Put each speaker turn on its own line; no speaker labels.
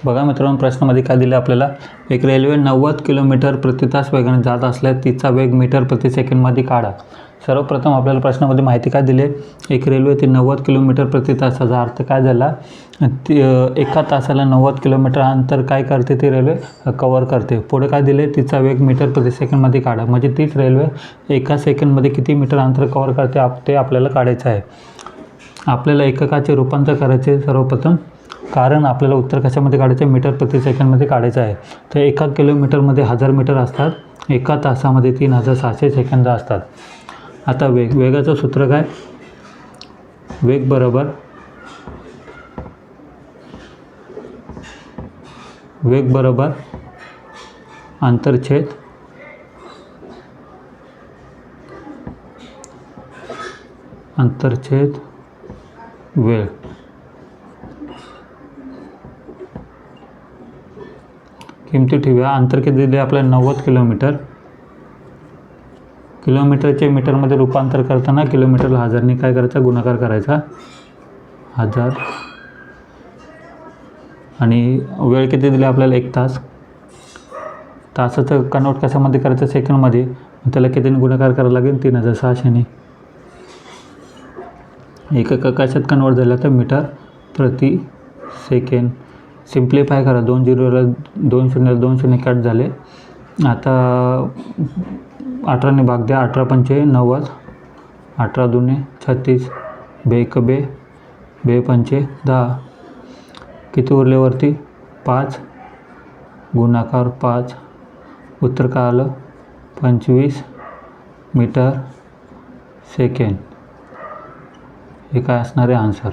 बघा मित्रांनो, प्रश्नामध्ये काय दिलं आपल्याला, एक रेल्वे 90 किलोमीटर प्रति तास वेगाने जात असल्यास तिचा वेग मीटर प्रति सेकंडमध्ये काढा. सर्वप्रथम आपल्याला प्रश्नामध्ये माहिती काय दिली, एक रेल्वे ती 90 किलोमीटर प्रति तासाचा अर्थ काय झाला, ती एका तासाला 90 किलोमीटर अंतर काय करते, ती रेल्वे कव्हर करते. पुढे काय दिले, तिचा वेग मीटर प्रति सेकंडमध्ये काढा. म्हणजे तीच रेल्वे एका सेकंडमध्ये किती मीटर अंतर कव्हर करते ते आपल्याला काढायचं आहे. आपल्याला एककाचे रूपांतर करायचे सर्वप्रथम, कारण आपल्याला उत्तर कशामध्ये काढायचं, मीटर प्रति सेकंडमध्ये काढायचं आहे. तर एका किलोमीटरमध्ये 1000 मीटर असतात, एका तासामध्ये 3600 सेकंद असतात. आता वेगाचं सूत्र काय, वेग बरोबर अंतरछेद वेळ. किमती ठेवूया. अंतर किती दिले आपल्याला, 90 किलोमीटर. किलोमीटरचे मीटरमध्ये रूपांतर करताना किलोमीटरला 1000ने काय करायचा, गुणाकार करायचा, 1000. आणि वेळ किती दिली आपल्याला, 1 तास. तासाचं कन्वर्ट कशामध्ये करायचं, सेकंडमध्ये. त्याला कितीने गुणाकार करायला लागेल, 3600ने. एकक कशात कन्वर्ट झालं तर मीटर प्रति सेकंड. सिम्प्लिफाय करा, 2 0ला 2 0 2 0 कट झाले. आता 18ने भाग द्या, 18 पंचे 90, 18 दुने 36, बे 1 बे, बे पंचे 10. किती उरले वरती, 5, गुणाकार 5. उत्तर काय आलं, 25 मीटर सेकंड. हे काय असणार आहे आन्सर.